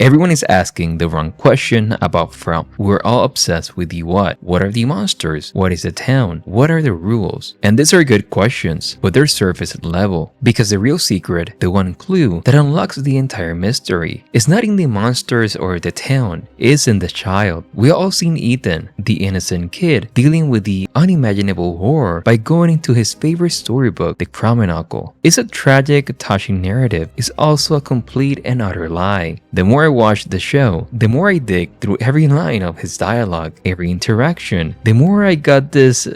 Everyone is asking the wrong question about from. We're all obsessed with the what. What are the monsters? What is the town? What are the rules? And these are good questions, but they're surface level. Because the real secret, the one clue that unlocks the entire mystery, is not in the monsters or the town, it's in the child. We all seen Ethan, the innocent kid, dealing with the unimaginable horror by going into his favorite storybook, The Chronicle. It's a tragic, touching narrative. It's also a complete and utter lie. The more I watch the show, the more I dig through every line of his dialogue, every interaction, the more I got this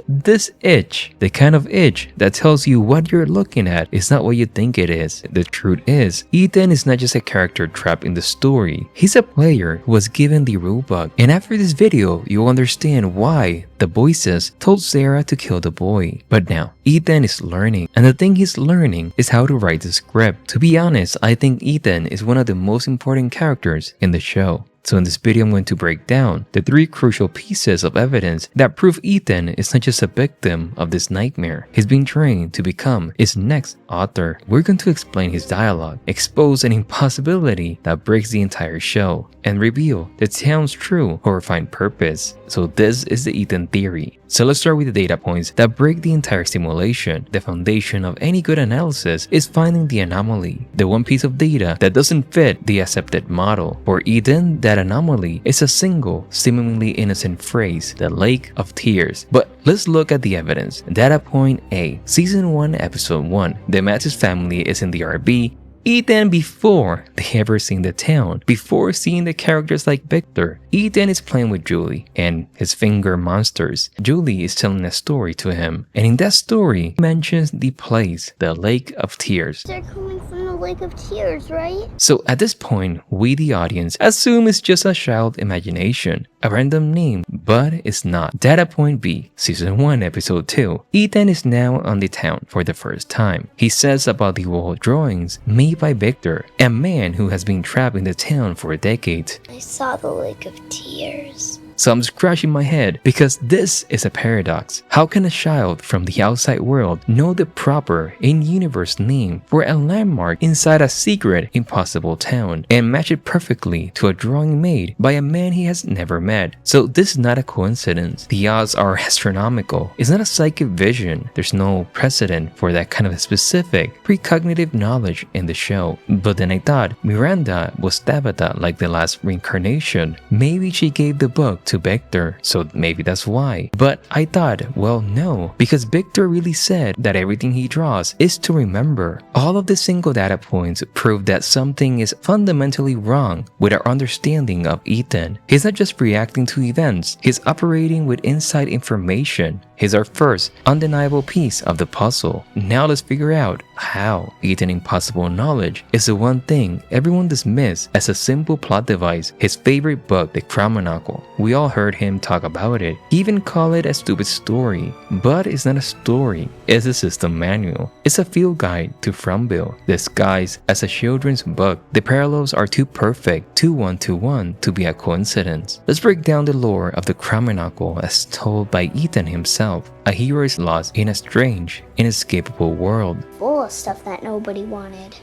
itch, the kind of itch that tells you what you're looking at is not what you think it is. The truth is, Ethan is not just a character trapped in the story. He's a player who was given the rulebook. And after this video, you'll understand why the voices told Sarah to kill the boy. But now, Ethan is learning, and the thing he's learning is how to write the script. To be honest, I think Ethan is one of the most important characters in the show. So in this video, I'm going to break down the 3 crucial pieces of evidence that prove Ethan is not just a victim of this nightmare. He's being trained to become its next author. We're going to explain his dialogue, expose an impossibility that breaks the entire show, and reveal the town's true horrifying purpose. So this is the Ethan theory. So let's start with the data points that break the entire simulation. The foundation of any good analysis is finding the anomaly, the one piece of data that doesn't fit the accepted model. For Ethan, that anomaly is a single, seemingly innocent phrase, the Lake of Tears. But let's look at the evidence. Data point A, Season 1, Episode 1. The Mattis family is in the RV. Ethan, before they ever seen the town, before seeing the characters like Victor, Ethan is playing with Julie and his finger monsters. Julie is telling a story to him, and in that story, he mentions the place, the Lake of Tears. They're coming from the Lake of Tears, right? So at this point, we the audience assume it's just a child imagination, a random name, but it's not. Data point B, Season 1, Episode 2. Ethan is now on the town for the first time. He says about the wall drawings made by Victor, a man who has been trapped in the town for decades. I saw the Lake of Tears. So I'm scratching my head because this is a paradox. How can a child from the outside world know the proper in-universe name for a landmark inside a secret, impossible town and match it perfectly to a drawing made by a man he has never met? So this is not a coincidence. The odds are astronomical. It's not a psychic vision. There's no precedent for that kind of specific precognitive knowledge in the show. But then I thought Miranda was Tabitha like the last reincarnation. Maybe she gave the book to Victor, so maybe that's why. But I thought, well, no, because Victor really said that everything he draws is to remember. All of the single data points prove that something is fundamentally wrong with our understanding of Ethan. He's not just reacting to events, he's operating with inside information. He's our first undeniable piece of the puzzle. Now let's figure out how. Ethan's impossible knowledge is the one thing everyone dismisses as a simple plot device. His favorite book, The Chronicle. We all heard him talk about it. He even called it a stupid story. But it's not a story, it's a system manual. It's a field guide to Fromville, disguised as a children's book. The parallels are too perfect, too one-to-one to be a coincidence. Let's break down the lore of The Chronicle as told by Ethan himself. A hero is lost in a strange, inescapable world. Full of stuff that nobody wanted.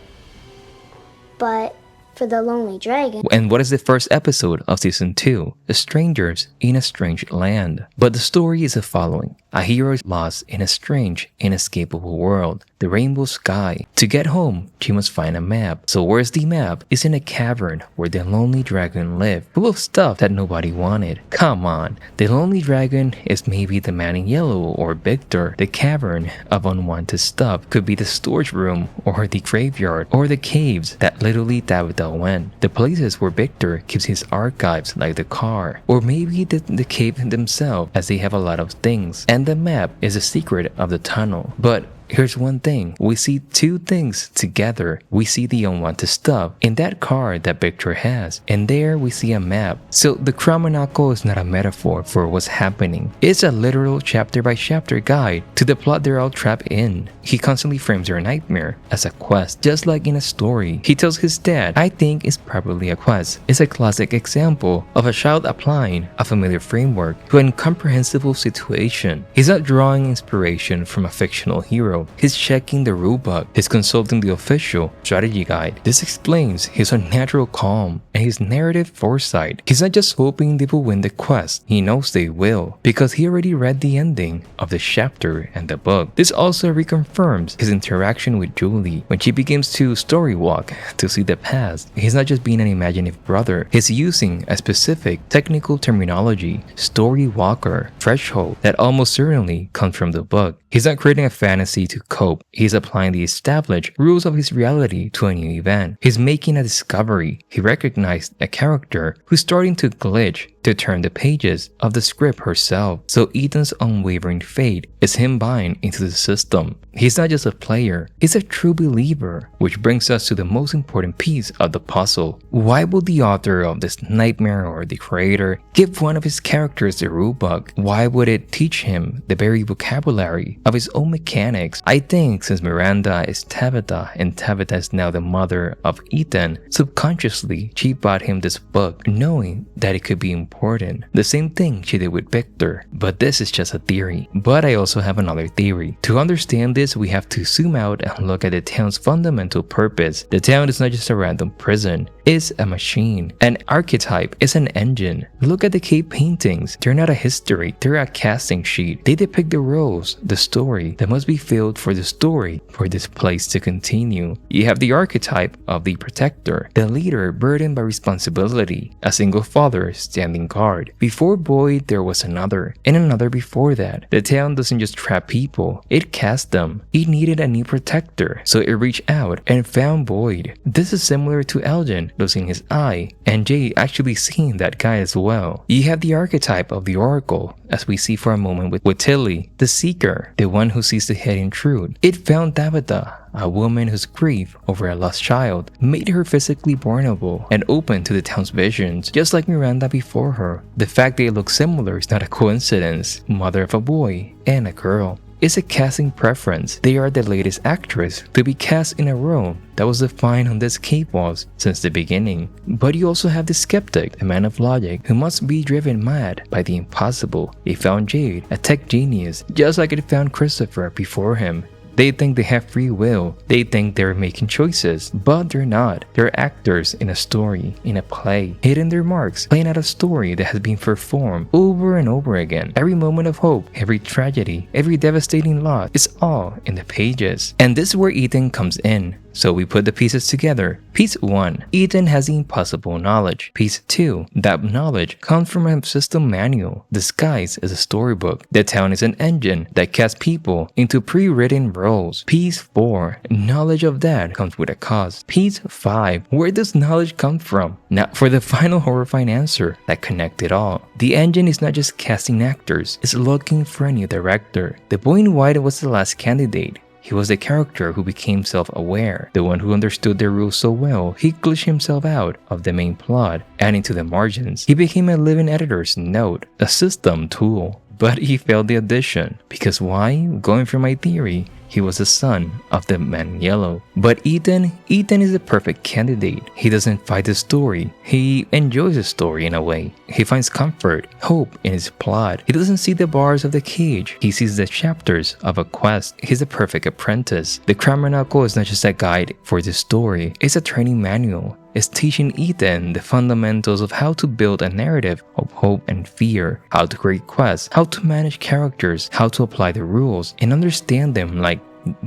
But for the Lonely Dragon. And what is the first episode of Season 2? The Strangers in a Strange Land. But the story is the following. A hero is lost in a strange, inescapable world, the rainbow sky. To get home, she must find a map. So where's the map? It's in a cavern where the Lonely Dragon lived, full of stuff that nobody wanted. Come on, the Lonely Dragon is maybe the man in yellow or Victor. The cavern of unwanted stuff could be the storage room or the graveyard or the caves that literally Tabitha went. The places where Victor keeps his archives like the car. Or maybe the cave themselves, as they have a lot of things. And the map is the secret of the tunnel. But here's one thing. We see 2 things together. We see the unwanted stuff in that car that Victor has. And there we see a map. So the Chronicle is not a metaphor for what's happening. It's a literal chapter-by-chapter guide to the plot they're all trapped in. He constantly frames their nightmare as a quest, just like in a story. He tells his dad, I think it's probably a quest. It's a classic example of a child applying a familiar framework to an incomprehensible situation. He's not drawing inspiration from a fictional hero hero. He's checking the rulebook, he's consulting the official strategy guide. This explains his unnatural calm and his narrative foresight. He's not just hoping they will win the quest, he knows they will, because he already read the ending of the chapter and the book. This also reconfirms his interaction with Julie when she begins to story walk to see the past. He's not just being an imaginative brother, he's using a specific technical terminology, story walker, threshold, that almost certainly comes from the book. He's not creating a fantasy to cope, he's applying the established rules of his reality to a new event. He's making a discovery. He recognized a character who's starting to glitch to turn the pages of the script herself. So Ethan's unwavering faith is him buying into the system. He's not just a player, he's a true believer, which brings us to the most important piece of the puzzle. Why would the author of this nightmare or the creator give one of his characters the rulebook? Why would it teach him the very vocabulary of his own mechanics? I think since Miranda is Tabitha and Tabitha is now the mother of Ethan, subconsciously she bought him this book knowing that it could be important. The same thing she did with Victor, but this is just a theory. But I also have another theory. To understand this, we have to zoom out and look at the town's fundamental purpose. The town is not just a random prison, it's a machine. An archetype is an engine. Look at the cave paintings. They're not a history, they're a casting sheet. They depict the roles, the story that must be filled for the story for this place to continue. You have the archetype of the protector, the leader burdened by responsibility, a single father standing guard. Before Boyd, there was another, and another before that. The town doesn't just trap people, it cast them. It needed a new protector, so it reached out and found Boyd. This is similar to Elgin losing his eye, and Jay actually seeing that guy as well. You have the archetype of the Oracle, as we see for a moment with Tilly, the Seeker, the one who sees the hidden truth. It found Tabitha, a woman whose grief over a lost child made her physically vulnerable and open to the town's visions, just like Miranda before her. The fact they look similar is not a coincidence. Mother of a boy and a girl. It's a casting preference. They are the latest actress to be cast in a role that was defined on these cave walls since the beginning. But you also have the skeptic, a man of logic who must be driven mad by the impossible. It found Jade, a tech genius, just like it found Christopher before him. They think they have free will, they think they're making choices, but they're not. They're actors in a story, in a play, hitting their marks, playing out a story that has been performed over and over again. Every moment of hope, every tragedy, every devastating loss, it's all in the pages. And this is where Ethan comes in. So we put the pieces together. Piece 1. Ethan has the impossible knowledge. Piece 2. That knowledge comes from a system manual disguised as a storybook. The town is an engine that casts people into pre-written roles. Piece 4. Knowledge of that comes with a cost. Piece 5. Where does knowledge come from? Now for the final horrifying answer that connects it all. The engine is not just casting actors, it's looking for a new director. The boy in white was the last candidate. He was the character who became self-aware, the one who understood the rules so well he glitched himself out of the main plot and into the margins. He became a living editor's note, a system tool. But he failed the audition. Because why? Going from my theory, he was the son of the man in yellow. But Ethan is the perfect candidate. He doesn't fight the story. He enjoys the story in a way. He finds comfort, hope in his plot. He doesn't see the bars of the cage. He sees the chapters of a quest. He's the perfect apprentice. The Cramonacle is not just a guide for the story. It's a training manual. It's teaching Ethan the fundamentals of how to build a narrative of hope and fear, how to create quests, how to manage characters, how to apply the rules and understand them, like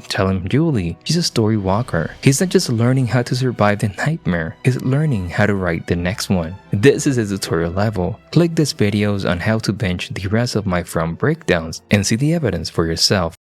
telling Julie she's a story walker. He's not just learning how to survive the nightmare, he's learning how to write the next one. This is a tutorial level. Click these videos on how to bench the rest of my From breakdowns and see the evidence for yourself.